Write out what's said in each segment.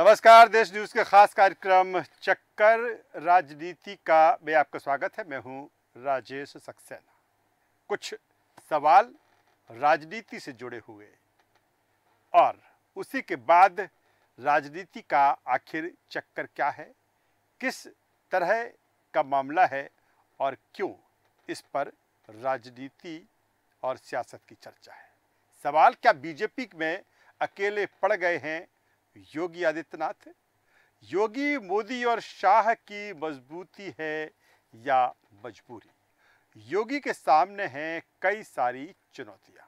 नमस्कार। देश न्यूज़ के खास कार्यक्रम चक्कर राजनीति का में आपका स्वागत है। मैं हूं राजेश सक्सेना। कुछ सवाल राजनीति से जुड़े हुए और उसी के बाद राजनीति का आखिर चक्कर क्या है, किस तरह का मामला है और क्यों इस पर राजनीति और सियासत की चर्चा है। सवाल, क्या बीजेपी में अकेले पड़ गए हैं योगी आदित्यनाथ? योगी, मोदी और शाह की मजबूती है या मजबूरी? योगी के सामने हैं कई सारी चुनौतियां।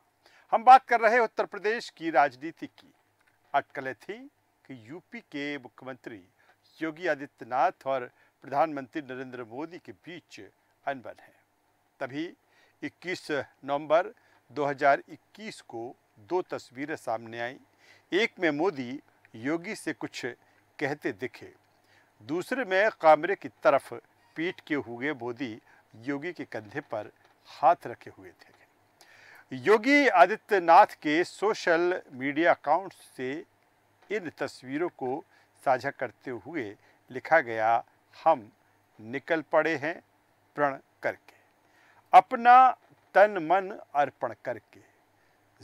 हम बात कर रहे हैं उत्तर प्रदेश की राजनीति की। अटकलें थी कि यूपी के मुख्यमंत्री योगी आदित्यनाथ और प्रधानमंत्री नरेंद्र मोदी के बीच अनबन है। तभी 21 नवंबर 2021 को दो तस्वीरें सामने आई। एक में मोदी योगी से कुछ कहते दिखे, दूसरे में कैमरे की तरफ पीठ के हुए मोदी योगी के कंधे पर हाथ रखे हुए थे। योगी आदित्यनाथ के सोशल मीडिया अकाउंट से इन तस्वीरों को साझा करते हुए लिखा गया, हम निकल पड़े हैं प्रण करके, अपना तन मन अर्पण करके।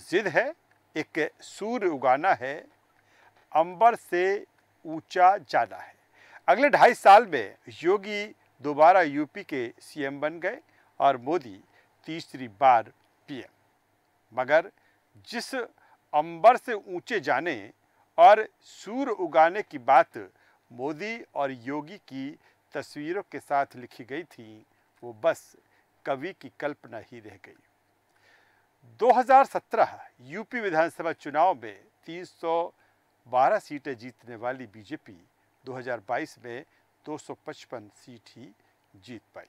जिद है, एक सूर्य उगाना है, अंबर से ऊंचा जाना है। अगले 2.5 साल में योगी दोबारा यूपी के सीएम बन गए और मोदी तीसरी बार पीएम। मगर जिस अंबर से ऊंचे जाने और सूर्य उगाने की बात मोदी और योगी की तस्वीरों के साथ लिखी गई थी, वो बस कवि की कल्पना ही रह गई। 2017 यूपी विधानसभा चुनाव में 312 सीटें जीतने वाली बीजेपी 2022 में 255 सीट ही जीत पाई।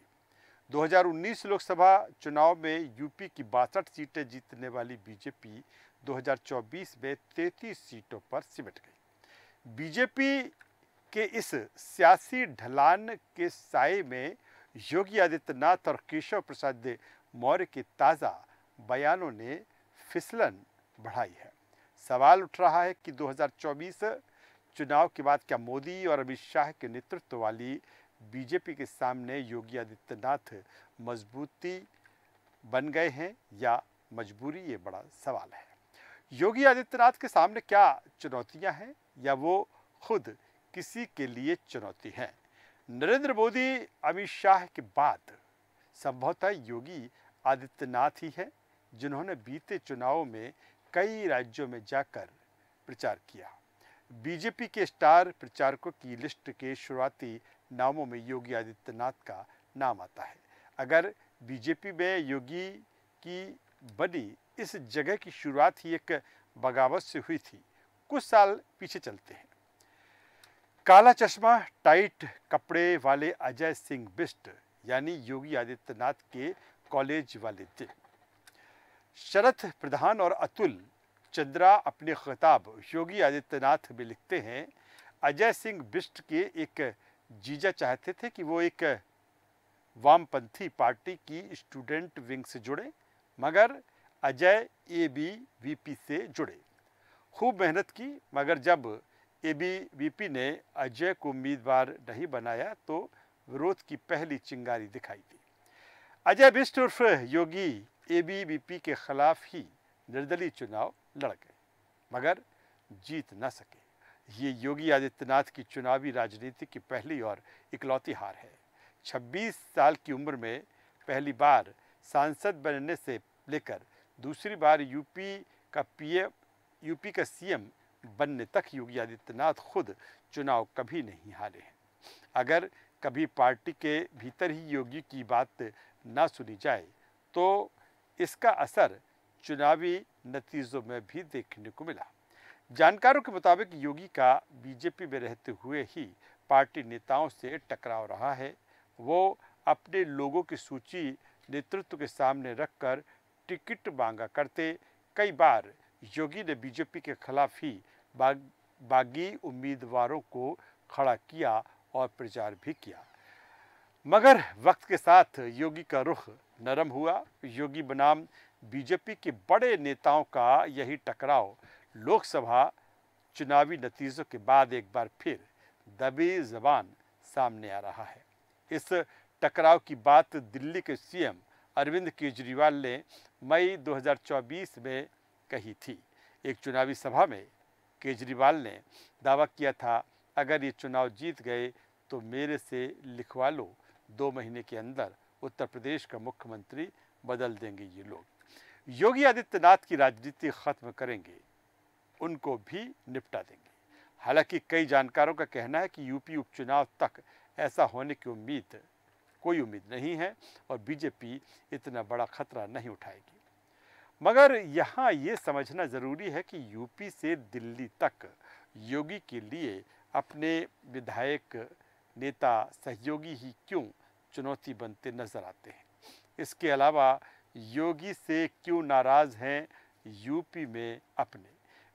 2019 लोकसभा चुनाव में यूपी की 62 सीटें जीतने वाली बीजेपी 2024 में 33 सीटों पर सिमट गई। बीजेपी के इस सियासी ढलान के साए में योगी आदित्यनाथ और केशव प्रसाद मौर्य के ताज़ा बयानों ने फिसलन बढ़ाई है। सवाल उठ रहा है कि 2024 चुनाव के बाद क्या मोदी और अमित शाह के नेतृत्व वाली बीजेपी के सामने योगी आदित्यनाथ मजबूती बन गए हैं या मजबूरी? ये बड़ा सवाल है। योगी आदित्यनाथ के सामने क्या चुनौतियां हैं या वो खुद किसी के लिए चुनौती हैं? नरेंद्र मोदी, अमित शाह के बाद संभवतः योगी आदित्यनाथ ही है जिन्होंने बीते चुनावों में कई राज्यों में जाकर प्रचार किया। बीजेपी के स्टार प्रचारकों की लिस्ट के शुरुआती नामों में योगी आदित्यनाथ का नाम आता है। अगर बीजेपी में योगी की बनी इस जगह की शुरुआत ही एक बगावत से हुई थी। कुछ साल पीछे चलते हैं। काला चश्मा, टाइट कपड़े वाले अजय सिंह बिष्ट यानी योगी आदित्यनाथ के कॉलेज वाले थे। शरद प्रधान और अतुल चंद्रा अपने खिताब योगी आदित्यनाथ में लिखते हैं, अजय सिंह बिष्ट के एक जीजा चाहते थे कि वो एक वामपंथी पार्टी की स्टूडेंट विंग से जुड़े, मगर अजय एबीवीपी से जुड़े। खूब मेहनत की, मगर जब एबीवीपी ने अजय को उम्मीदवार नहीं बनाया तो विरोध की पहली चिंगारी दिखाई दी। अजय बिष्ट उर्फ योगी एबीवीपी के खिलाफ ही निर्दलीय चुनाव लड़ गए, मगर जीत न सके। ये योगी आदित्यनाथ की चुनावी राजनीति की पहली और इकलौती हार है। 26 साल की उम्र में पहली बार सांसद बनने से लेकर दूसरी बार यूपी का सीएम बनने तक योगी आदित्यनाथ खुद चुनाव कभी नहीं हारे हैं। अगर कभी पार्टी के भीतर ही योगी की बात ना सुनी जाए तो इसका असर चुनावी नतीजों में भी देखने को मिला। जानकारों के मुताबिक योगी का बीजेपी में रहते हुए ही पार्टी नेताओं से टकराव रहा है। वो अपने लोगों की सूची नेतृत्व के सामने रखकर टिकट मांगा करते। कई बार योगी ने बीजेपी के खिलाफ ही बागी उम्मीदवारों को खड़ा किया और प्रचार भी किया, मगर वक्त के साथ योगी का रुख नरम हुआ। योगी बनाम बीजेपी के बड़े नेताओं का यही टकराव लोकसभा चुनावी नतीजों के बाद एक बार फिर दबी जबान सामने आ रहा है। इस टकराव की बात दिल्ली के सीएम अरविंद केजरीवाल ने मई 2024 में कही थी। एक चुनावी सभा में केजरीवाल ने दावा किया था, अगर ये चुनाव जीत गए तो मेरे से लिखवा लो, 2 महीने के अंदर उत्तर प्रदेश का मुख्यमंत्री बदल देंगे ये लोग। योगी आदित्यनाथ की राजनीति खत्म करेंगे, उनको भी निपटा देंगे। हालांकि कई जानकारों का कहना है कि यूपी उपचुनाव तक ऐसा होने की कोई उम्मीद नहीं है और बीजेपी इतना बड़ा खतरा नहीं उठाएगी। मगर यहाँ ये समझना ज़रूरी है कि यूपी से दिल्ली तक योगी के लिए अपने विधायक, नेता, सहयोगी ही क्यों चुनौती बनते नजर आते हैं। इसके अलावा योगी से क्यों नाराज़ हैं यूपी में अपने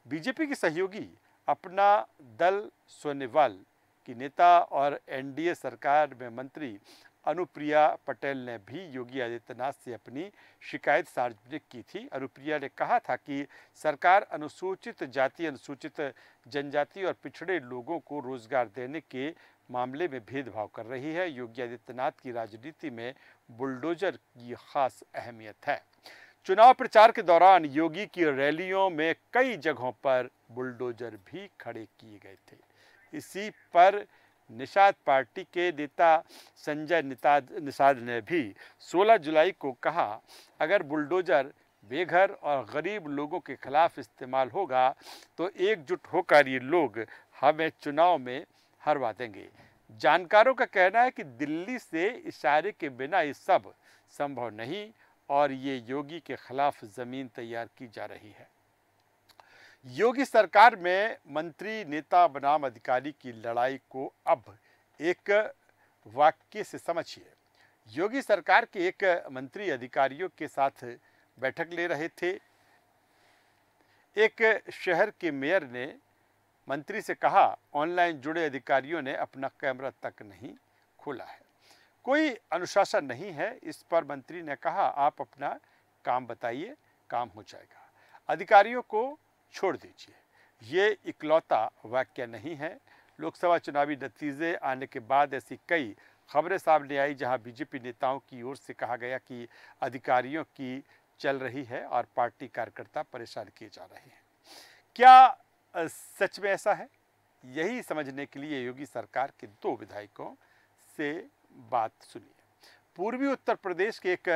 बीजेपी के सहयोगी। अपना दल सोनेवाल की नेता और एनडीए सरकार में मंत्री अनुप्रिया पटेल ने भी योगी आदित्यनाथ से अपनी शिकायत सार्वजनिक की थी। अनुप्रिया ने कहा था कि सरकार अनुसूचित जाति, अनुसूचित जनजाति और पिछड़े लोगों को रोजगार देने के मामले में भेदभाव कर रही है। योगी आदित्यनाथ की राजनीति में बुलडोजर की खास अहमियत है। चुनाव प्रचार के दौरान योगी की रैलियों में कई जगहों पर बुलडोजर भी खड़े किए गए थे। इसी पर निषाद पार्टी के नेता संजय निषाद ने भी 16 जुलाई को कहा, अगर बुलडोजर बेघर और गरीब लोगों के खिलाफ इस्तेमाल होगा तो एकजुट होकर ये लोग हमें चुनाव में हरवा देंगे। जानकारों का कहना है कि दिल्ली से इशारे के बिना ये सब संभव नहीं और ये योगी के खिलाफ जमीन तैयार की जा रही है। योगी सरकार में मंत्री, नेता बनाम अधिकारी की लड़ाई को अब एक वाक्य से समझिए। योगी सरकार के एक मंत्री अधिकारियों के साथ बैठक ले रहे थे। एक शहर के मेयर ने मंत्री से कहा, ऑनलाइन जुड़े अधिकारियों ने अपना कैमरा तक नहीं खोला है, कोई अनुशासन नहीं है। इस पर मंत्री ने कहा, आप अपना काम बताइए, काम हो जाएगा, अधिकारियों को छोड़ दीजिए। ये इकलौता वाक्य नहीं है। लोकसभा चुनावी नतीजे आने के बाद ऐसी कई खबरें सामने आई जहां बीजेपी नेताओं की ओर से कहा गया कि अधिकारियों की चल रही है और पार्टी कार्यकर्ता परेशान किए जा रहे हैं। क्या सच में ऐसा है? यही समझने के लिए योगी सरकार के 2 विधायकों से बात सुनिए। पूर्वी उत्तर प्रदेश के एक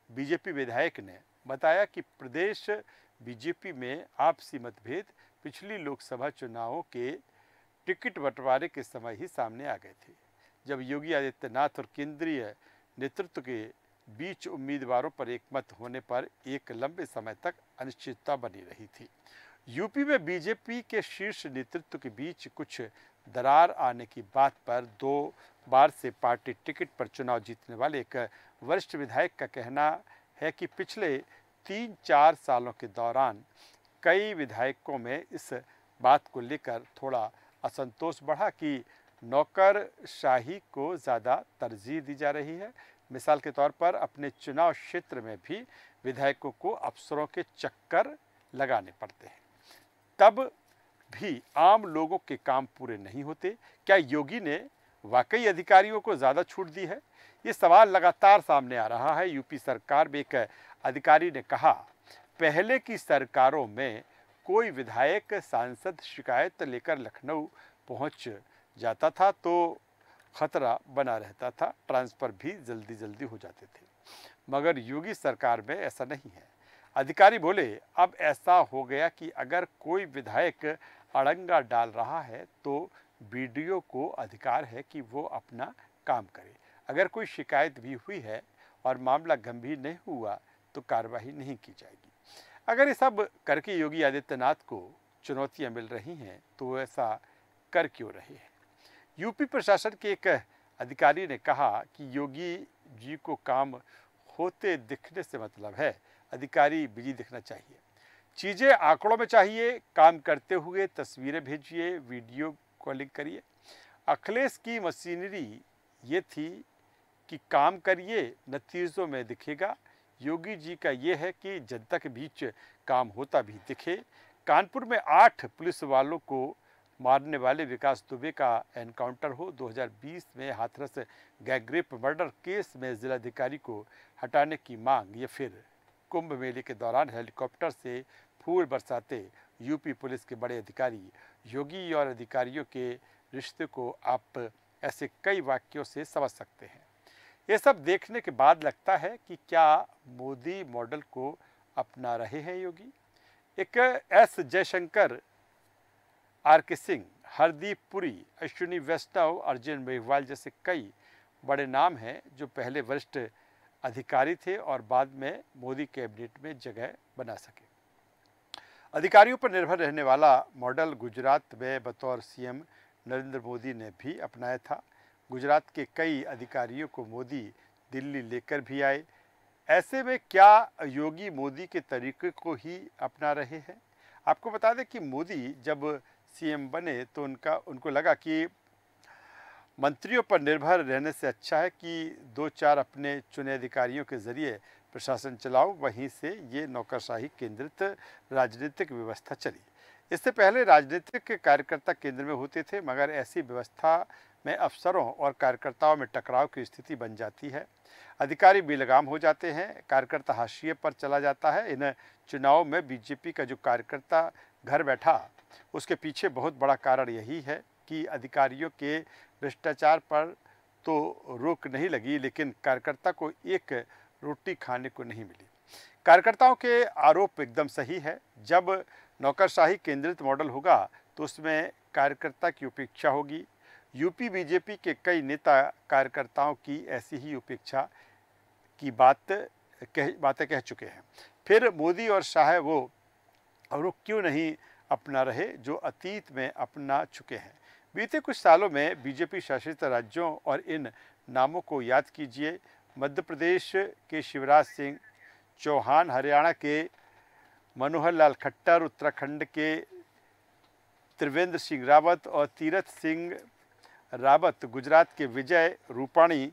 बीजेपी विधायक ने बताया कि प्रदेश बीजेपी में आपसी मतभेद पिछली लोकसभा चुनावों के टिकट बंटवारे के समय ही सामने आ गए थे, जब योगी आदित्यनाथ और केंद्रीय नेतृत्व के बीच उम्मीदवारों पर एकमत होने पर एक लंबे समय तक अनिश्चितता बनी रही थी। यूपी में बीजेपी के शीर्ष नेतृत्व के बीच कुछ दरार आने की बात पर 2 बार से पार्टी टिकट पर चुनाव जीतने वाले एक वरिष्ठ विधायक का कहना है कि पिछले 3-4 सालों के दौरान कई विधायकों में इस बात को लेकर थोड़ा असंतोष बढ़ा कि नौकरशाही को ज़्यादा तरजीह दी जा रही है। मिसाल के तौर पर अपने चुनाव क्षेत्र में भी विधायकों को अफसरों के चक्कर लगाने पड़ते हैं, तब भी आम लोगों के काम पूरे नहीं होते। क्या योगी ने वाकई अधिकारियों को ज़्यादा छूट दी है? ये सवाल लगातार सामने आ रहा है। यूपी सरकार में एक अधिकारी ने कहा, पहले की सरकारों में कोई विधायक, सांसद शिकायत लेकर लखनऊ पहुंच जाता था तो खतरा बना रहता था, ट्रांसफ़र भी जल्दी हो जाते थे। मगर योगी सरकार में ऐसा नहीं है। अधिकारी बोले, अब ऐसा हो गया कि अगर कोई विधायक अड़ंगा डाल रहा है तो बीडीओ को अधिकार है कि वो अपना काम करे। अगर कोई शिकायत भी हुई है और मामला गंभीर नहीं हुआ तो कार्रवाई नहीं की जाएगी। अगर ये सब करके योगी आदित्यनाथ को चुनौतियां मिल रही हैं तो ऐसा कर क्यों रहे हैं? यूपी प्रशासन के एक अधिकारी ने कहा कि योगी जी को काम होते दिखने से मतलब है, अधिकारी बिजी दिखना चाहिए। चीज़ें आंकड़ों में चाहिए, काम करते हुए तस्वीरें भेजिए, वीडियो कॉलिंग करिए। अखिलेश की मशीनरी ये थी कि काम करिए, नतीजों में दिखेगा। योगी जी का ये है कि जनता के बीच काम होता भी दिखे, कानपुर में 8 पुलिस वालों को मारने वाले विकास दुबे का एनकाउंटर हो। 2020 में हाथरस गैंगरेप मर्डर केस में जिलाधिकारी को हटाने की मांग। ये फिर कुंभ मेले के दौरान हेलीकॉप्टर से फूल बरसाते यूपी पुलिस के बड़े अधिकारी। योगी और अधिकारियों के रिश्ते को आप ऐसे कई वाक्यों से समझ सकते हैं। ये सब देखने के बाद लगता है कि क्या मोदी मॉडल को अपना रहे हैं योगी। एक एस जयशंकर, आर.के. सिंह, हरदीप पुरी, अश्विनी वैष्णव, अर्जुन मेघवाल जैसे कई बड़े नाम हैं जो पहले वरिष्ठ अधिकारी थे और बाद में मोदी कैबिनेट में जगह बना सके। अधिकारियों पर निर्भर रहने वाला मॉडल गुजरात में बतौर सीएम नरेंद्र मोदी ने भी अपनाया था। गुजरात के कई अधिकारियों को मोदी दिल्ली लेकर भी आए। ऐसे में क्या योगी मोदी के तरीके को ही अपना रहे हैं? आपको बता दें कि मोदी जब सीएम बने तो उनको लगा कि मंत्रियों पर निर्भर रहने से अच्छा है कि 2-4 अपने चुने अधिकारियों के जरिए प्रशासन चलाऊं। वहीं से ये नौकरशाही केंद्रित राजनीतिक व्यवस्था चली। इससे पहले राजनीतिक कार्यकर्ता केंद्र में होते थे, मगर ऐसी व्यवस्था में अफसरों और कार्यकर्ताओं में टकराव की स्थिति बन जाती है। अधिकारी बेलगाम हो जाते हैं, कार्यकर्ता हाशिए पर चला जाता है। इन चुनाव में बीजेपी का जो कार्यकर्ता घर बैठा, उसके पीछे बहुत बड़ा कारण यही है कि अधिकारियों के भ्रष्टाचार पर तो रोक नहीं लगी, लेकिन कार्यकर्ता को एक रोटी खाने को नहीं मिली। कार्यकर्ताओं के आरोप एकदम सही है। जब नौकरशाही केंद्रित मॉडल होगा तो उसमें कार्यकर्ता की उपेक्षा होगी। यूपी बीजेपी के कई नेता कार्यकर्ताओं की ऐसी ही उपेक्षा की बातें कह चुके हैं। फिर मोदी और शाह वो क्यों नहीं अपना रहे जो अतीत में अपना चुके हैं। बीते कुछ सालों में बीजेपी शासित राज्यों और इन नामों को याद कीजिए। मध्य प्रदेश के शिवराज सिंह चौहान, हरियाणा के मनोहर लाल खट्टर, उत्तराखंड के त्रिवेंद्र सिंह रावत और तीरथ सिंह रावत, गुजरात के विजय रूपाणी,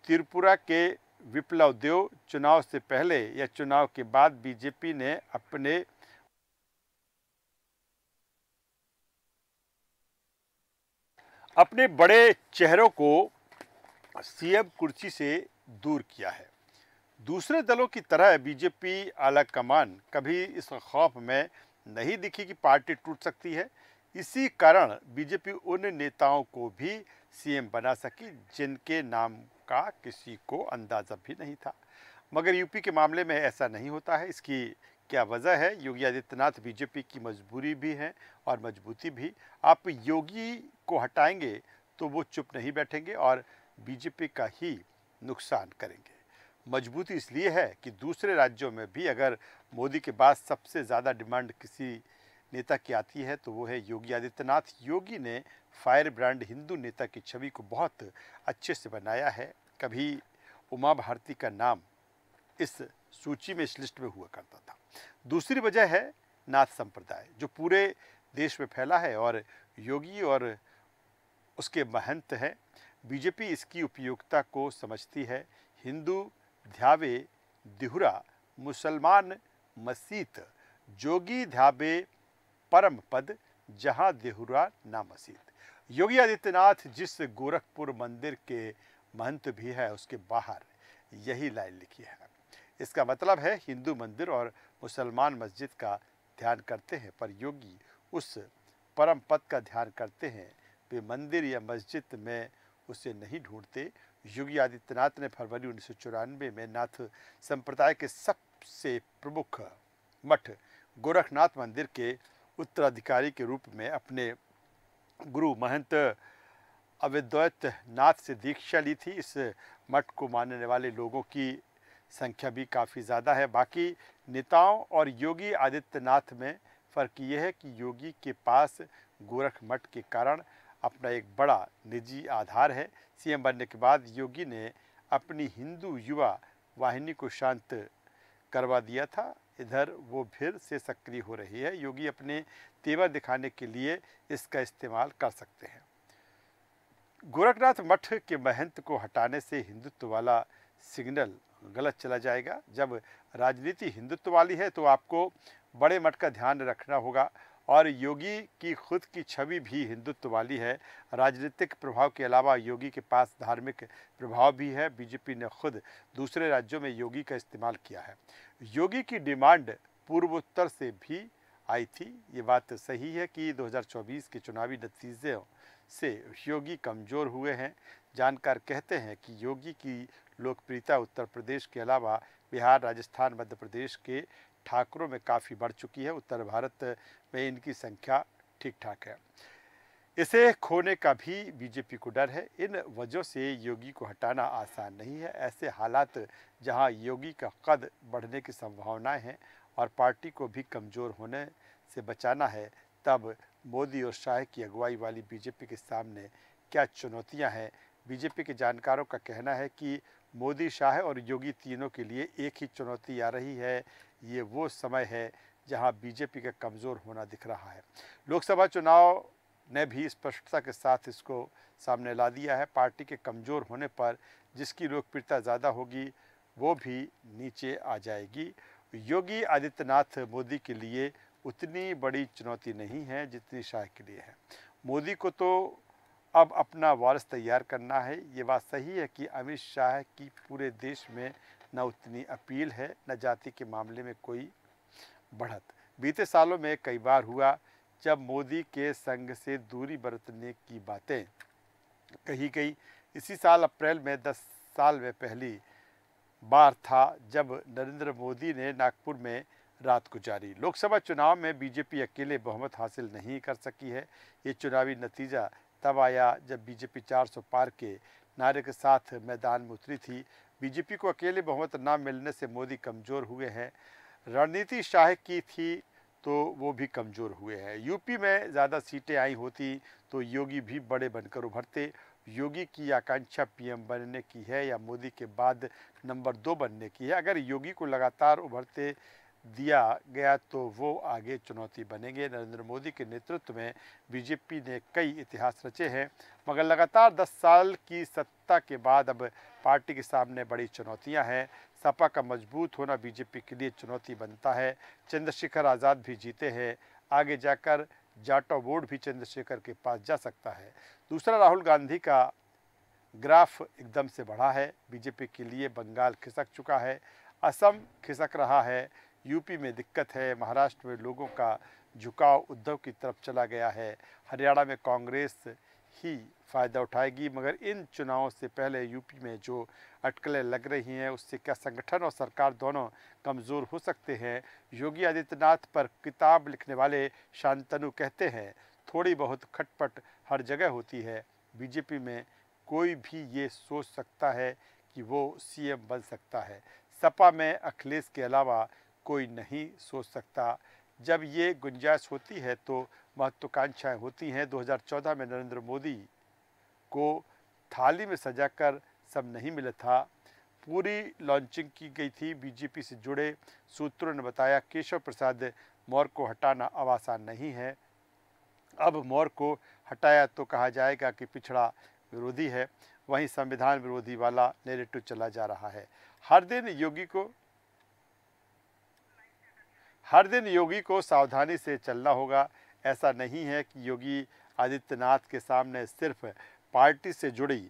त्रिपुरा के विप्लव देव। चुनाव से पहले या चुनाव के बाद बीजेपी ने अपने बड़े चेहरों को सीएम कुर्सी से दूर किया है। दूसरे दलों की तरह बीजेपी आला कमान कभी इस खौफ में नहीं दिखी कि पार्टी टूट सकती है। इसी कारण बीजेपी उन नेताओं को भी सीएम बना सकी जिनके नाम का किसी को अंदाजा भी नहीं था। मगर यूपी के मामले में ऐसा नहीं होता है। इसकी क्या वजह है? योगी आदित्यनाथ बीजेपी की मजबूरी भी है और मजबूती भी। आप योगी को हटाएंगे तो वो चुप नहीं बैठेंगे और बीजेपी का ही नुकसान करेंगे। मजबूती इसलिए है कि दूसरे राज्यों में भी अगर मोदी के बाद सबसे ज़्यादा डिमांड किसी नेता की आती है तो वो है योगी आदित्यनाथ। योगी ने फायर ब्रांड हिंदू नेता की छवि को बहुत अच्छे से बनाया है। कभी उमा भारती का नाम इस सूची में, इस लिस्ट में हुआ करता था। दूसरी वजह है नाथ संप्रदाय जो पूरे देश में फैला है और योगी और उसके महंत हैं। बीजेपी इसकी उपयोगिता को समझती है। हिंदू ध्यावे दिहुरा, मुसलमान मसीत, जोगी ध्यावे परम पद, जहां देहुरा ना मसीत। योगी आदित्यनाथ जिस गोरखपुर मंदिर के महंत भी है उसके बाहर यही लाइन लिखी है। इसका मतलब है हिंदू मंदिर और मुसलमान मस्जिद का ध्यान करते हैं, पर योगी उस परम पद का ध्यान करते हैं। वे मंदिर या मस्जिद में उसे नहीं ढूंढते। योगी आदित्यनाथ ने फरवरी 1994 में नाथ संप्रदाय के सबसे प्रमुख मठ गोरखनाथ मंदिर के उत्तराधिकारी के रूप में अपने गुरु महंत अवैद्वैत नाथ से दीक्षा ली थी। इस मठ को मानने वाले लोगों की संख्या भी काफ़ी ज़्यादा है। बाकी नेताओं और योगी आदित्यनाथ में फ़र्क यह है कि योगी के पास गोरख मठ के कारण अपना एक बड़ा निजी आधार है। सीएम बनने के बाद योगी ने अपनी हिंदू युवा वाहिनी को शांत करवा दिया था। इधर वो फिर से सक्रिय हो रही है। योगी अपने तेवर दिखाने के लिए इसका इस्तेमाल कर सकते हैं। गोरखनाथ मठ के महंत को हटाने से हिंदुत्व वाला सिग्नल गलत चला जाएगा। जब राजनीति हिंदुत्व वाली है तो आपको बड़े मठ का ध्यान रखना होगा। और योगी की खुद की छवि भी हिंदुत्व वाली है। राजनीतिक प्रभाव के अलावा योगी के पास धार्मिक प्रभाव भी है। बीजेपी ने खुद दूसरे राज्यों में योगी का इस्तेमाल किया है। योगी की डिमांड पूर्वोत्तर से भी आई थी। ये बात सही है कि 2024 के चुनावी नतीजों से योगी कमज़ोर हुए हैं। जानकार कहते हैं कि योगी की लोकप्रियता उत्तर प्रदेश के अलावा बिहार, राजस्थान, मध्य प्रदेश के ठाकुरों में काफ़ी बढ़ चुकी है। उत्तर भारत में इनकी संख्या ठीक ठाक है। इसे खोने का भी बीजेपी को डर है। इन वजहों से योगी को हटाना आसान नहीं है। ऐसे हालात जहां योगी का कद बढ़ने की संभावनाएं हैं और पार्टी को भी कमज़ोर होने से बचाना है, तब मोदी और शाह की अगुवाई वाली बीजेपी के सामने क्या चुनौतियां हैं। बीजेपी के जानकारों का कहना है कि मोदी, शाह और योगी तीनों के लिए एक ही चुनौती आ रही है। ये वो समय है जहां बीजेपी का कमज़ोर होना दिख रहा है। लोकसभा चुनाव ने भी स्पष्टता के साथ इसको सामने ला दिया है। पार्टी के कमज़ोर होने पर जिसकी लोकप्रियता ज़्यादा होगी वो भी नीचे आ जाएगी। योगी आदित्यनाथ मोदी के लिए उतनी बड़ी चुनौती नहीं है जितनी शाह के लिए है। मोदी को तो अब अपना वारिस तैयार करना है। ये बात सही है कि अमित शाह की पूरे देश में न उतनी अपील है, न जाति के मामले में कोई बढ़त। बीते सालों में कई बार हुआ जब मोदी के संग से दूरी बरतने की बातें कही गई। इसी साल अप्रैल में 10 साल में पहली बार था जब नरेंद्र मोदी ने नागपुर में रात गुजारी। लोकसभा चुनाव में बीजेपी अकेले बहुमत हासिल नहीं कर सकी है। ये चुनावी नतीजा तब आया जब बीजेपी 400 पार के नारे के साथ मैदान में उतरी थी। बीजेपी को अकेले बहुमत न मिलने से मोदी कमज़ोर हुए हैं। रणनीति शाह की थी तो वो भी कमज़ोर हुए हैं। यूपी में ज़्यादा सीटें आई होती तो योगी भी बड़े बनकर उभरते। योगी की आकांक्षा पीएम बनने की है या मोदी के बाद नंबर 2 बनने की है। अगर योगी को लगातार उभरते दिया गया तो वो आगे चुनौती बनेंगे। नरेंद्र मोदी के नेतृत्व में बीजेपी ने कई इतिहास रचे हैं, मगर लगातार 10 साल की सत्ता के बाद अब पार्टी के सामने बड़ी चुनौतियां हैं। सपा का मजबूत होना बीजेपी के लिए चुनौती बनता है। चंद्रशेखर आज़ाद भी जीते हैं, आगे जाकर जाटो वोट भी चंद्रशेखर के पास जा सकता है। दूसरा, राहुल गांधी का ग्राफ एकदम से बढ़ा है। बीजेपी के लिए बंगाल खिसक चुका है, असम खिसक रहा है, यूपी में दिक्कत है, महाराष्ट्र में लोगों का झुकाव उद्धव की तरफ चला गया है, हरियाणा में कांग्रेस ही फ़ायदा उठाएगी। मगर इन चुनावों से पहले यूपी में जो अटकलें लग रही हैं उससे क्या संगठन और सरकार दोनों कमज़ोर हो सकते हैं। योगी आदित्यनाथ पर किताब लिखने वाले शांतनु कहते हैं, थोड़ी बहुत खटपट हर जगह होती है। बीजेपी में कोई भी ये सोच सकता है कि वो सीएम बन सकता है। सपा में अखिलेश के अलावा कोई नहीं सोच सकता। जब ये गुंजाइश होती है तो महत्वाकांक्षाएं होती हैं। 2014 में नरेंद्र मोदी को थाली में सजाकर सब नहीं मिला था। पूरी लॉन्चिंग की गई थी। बीजेपी से जुड़े सूत्रों ने बताया केशव प्रसाद मौर्य को हटाना अब आसान नहीं है। अब मौर्य को हटाया तो कहा जाएगा कि पिछड़ा विरोधी है, वहीं संविधान विरोधी वाला नैरेटिव चला जा रहा है। हर दिन योगी को सावधानी से चलना होगा। ऐसा नहीं है कि योगी आदित्यनाथ के सामने सिर्फ पार्टी से जुड़ी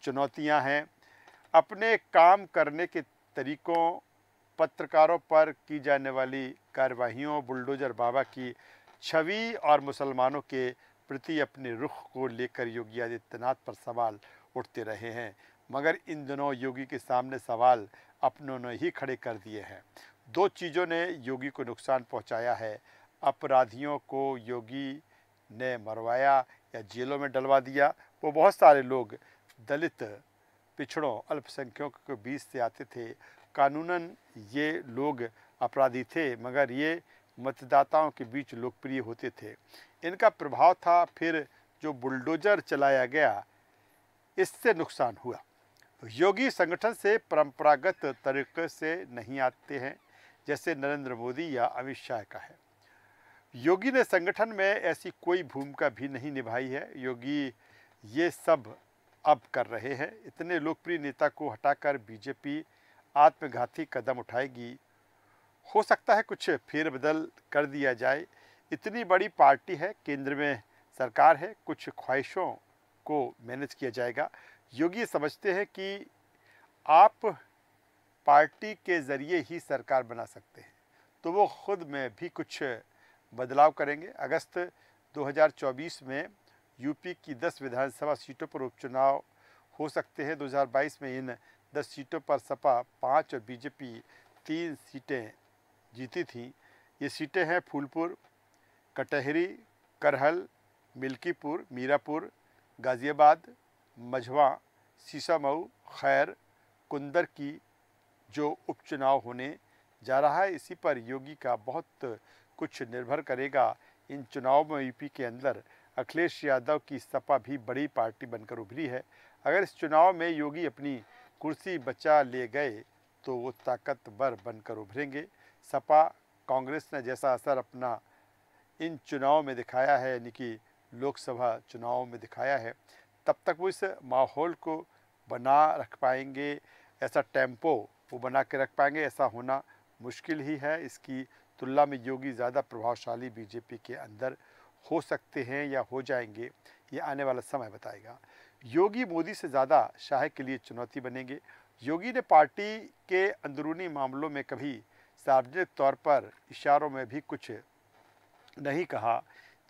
चुनौतियां हैं। अपने काम करने के तरीकों, पत्रकारों पर की जाने वाली कार्यवाहियों, बुलडोजर बाबा की छवि और मुसलमानों के प्रति अपने रुख को लेकर योगी आदित्यनाथ पर सवाल उठते रहे हैं। मगर इन दिनों योगी के सामने सवाल अपनों ने ही खड़े कर दिए हैं। 2 चीज़ों ने योगी को नुकसान पहुंचाया है। अपराधियों को योगी ने मरवाया या जेलों में डलवा दिया। वो बहुत सारे लोग दलित, पिछड़ों, अल्पसंख्यकों के बीच से आते थे। कानूनन ये लोग अपराधी थे, मगर ये मतदाताओं के बीच लोकप्रिय होते थे। इनका प्रभाव था। फिर जो बुलडोजर चलाया गया, इससे नुकसान हुआ। योगी संगठन से परंपरागत तरीके से नहीं आते हैं, जैसे नरेंद्र मोदी या अमित शाह का है। योगी ने संगठन में ऐसी कोई भूमिका भी नहीं निभाई है। योगी ये सब अब कर रहे हैं। इतने लोकप्रिय नेता को हटाकर बीजेपी आत्मघाती कदम उठाएगी हो सकता है कुछ फेरबदल कर दिया जाए। इतनी बड़ी पार्टी है, केंद्र में सरकार है, कुछ ख्वाहिशों को मैनेज किया जाएगा। योगी समझते हैं कि आप पार्टी के ज़रिए ही सरकार बना सकते हैं, तो वो खुद में भी कुछ बदलाव करेंगे। अगस्त 2024 में यूपी की 10 विधानसभा सीटों पर उपचुनाव हो सकते हैं। 2022 में इन 10 सीटों पर सपा 5 और बीजेपी 3 सीटें जीती थीं। ये सीटें हैं फूलपुर, कटहरी, करहल, मिल्कीपुर, मीरापुर, गाज़ियाबाद, मझवा, सीसामऊ, खैर, कुंदर की जो उपचुनाव होने जा रहा है। इसी पर योगी का बहुत कुछ निर्भर करेगा। इन चुनाव में यूपी के अंदर अखिलेश यादव की सपा भी बड़ी पार्टी बनकर उभरी है। अगर इस चुनाव में योगी अपनी कुर्सी बचा ले गए तो वो ताकतवर बनकर उभरेंगे। सपा कांग्रेस ने जैसा असर अपना इन चुनाव में दिखाया है, यानी कि लोकसभा चुनाव में दिखाया है, तब तक वो इस माहौल को बना रख पाएंगे, ऐसा टेम्पो वो बना के रख पाएंगे, ऐसा होना मुश्किल ही है। इसकी तुलना में योगी ज़्यादा प्रभावशाली बीजेपी के अंदर हो सकते हैं या हो जाएंगे, ये आने वाला समय बताएगा। योगी मोदी से ज़्यादा शाह के लिए चुनौती बनेंगे। योगी ने पार्टी के अंदरूनी मामलों में कभी सार्वजनिक तौर पर इशारों में भी कुछ नहीं कहा।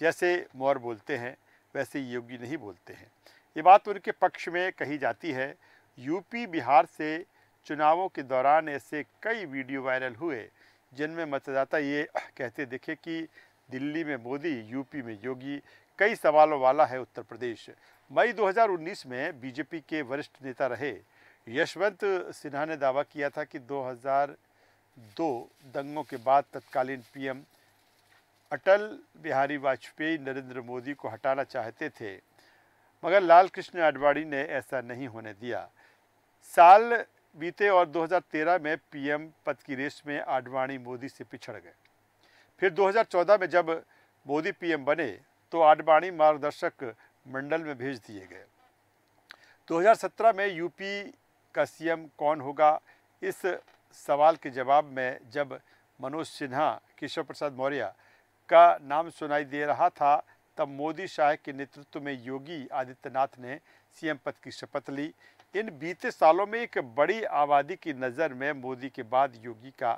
जैसे मौर्य बोलते हैं वैसे योगी नहीं बोलते हैं। ये बात उनके पक्ष में कही जाती है। यूपी बिहार से चुनावों के दौरान ऐसे कई वीडियो वायरल हुए जिनमें मतदाता ये कहते दिखे कि दिल्ली में मोदी, यूपी में योगी। कई सवालों वाला है उत्तर प्रदेश। मई 2019 में बीजेपी के वरिष्ठ नेता रहे यशवंत सिन्हा ने दावा किया था कि 2002 दंगों के बाद तत्कालीन पीएम अटल बिहारी वाजपेयी नरेंद्र मोदी को हटाना चाहते थे, मगर लाल कृष्ण आडवाणी ने ऐसा नहीं होने दिया। साल बीते और 2013 में पीएम पद की रेस में आडवाणी मोदी से पिछड़ गए। फिर 2014 में जब मोदी पीएम बने तो आडवाणी मार्गदर्शक मंडल में भेज दिए गए। 2017 में यूपी का सीएम कौन होगा, इस सवाल के जवाब में जब मनोज सिन्हा, केशव प्रसाद मौर्य का नाम सुनाई दे रहा था, तब मोदी शाह के नेतृत्व में योगी आदित्यनाथ ने सीएम पद की शपथ ली। इन बीते सालों में एक बड़ी आबादी की नज़र में मोदी के बाद योगी का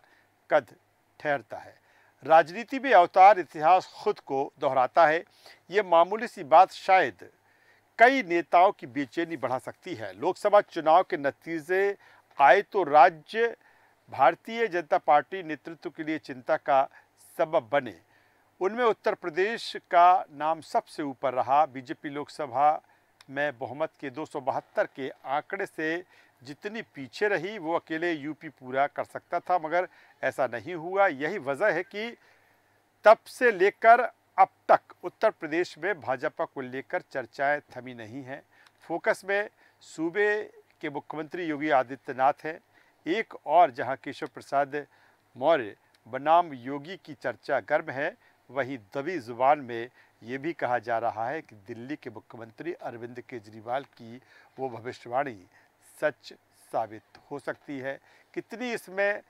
कद ठहरता है। राजनीति में अवतार इतिहास खुद को दोहराता है। ये मामूली सी बात शायद कई नेताओं की बेचैनी बढ़ा सकती है। लोकसभा चुनाव के नतीजे आए तो राज्य भारतीय जनता पार्टी नेतृत्व के लिए चिंता का सबब बने। उनमें उत्तर प्रदेश का नाम सबसे ऊपर रहा। बीजेपी लोकसभा में बहुमत के 272 के आंकड़े से जितनी पीछे रही, वो अकेले यूपी पूरा कर सकता था, मगर ऐसा नहीं हुआ। यही वजह है कि तब से लेकर अब तक उत्तर प्रदेश में भाजपा को लेकर चर्चाएं थमी नहीं हैं। फोकस में सूबे के मुख्यमंत्री योगी आदित्यनाथ हैं। एक और जहां केशव प्रसाद मौर्य बनाम योगी की चर्चा गर्म है, वहीं दबी जुबान में ये भी कहा जा रहा है कि दिल्ली के मुख्यमंत्री अरविंद केजरीवाल की वो भविष्यवाणी सच साबित हो सकती है। कितनी इसमें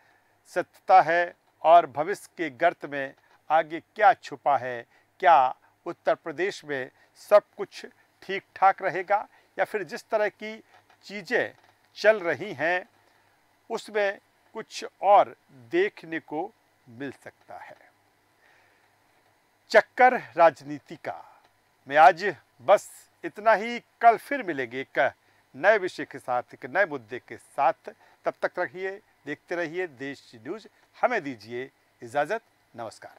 सत्यता है और भविष्य के गर्त में आगे क्या छुपा है, क्या उत्तर प्रदेश में सब कुछ ठीक ठाक रहेगा या फिर जिस तरह की चीज़ें चल रही हैं उसमें कुछ और देखने को मिल सकता है। चक्कर राजनीति का मैं आज बस इतना ही। कल फिर मिलेंगे एक नए विषय के साथ, एक नए मुद्दे के साथ। तब तक रहिए, देखते रहिए देश न्यूज़। हमें दीजिए इजाज़त। नमस्कार।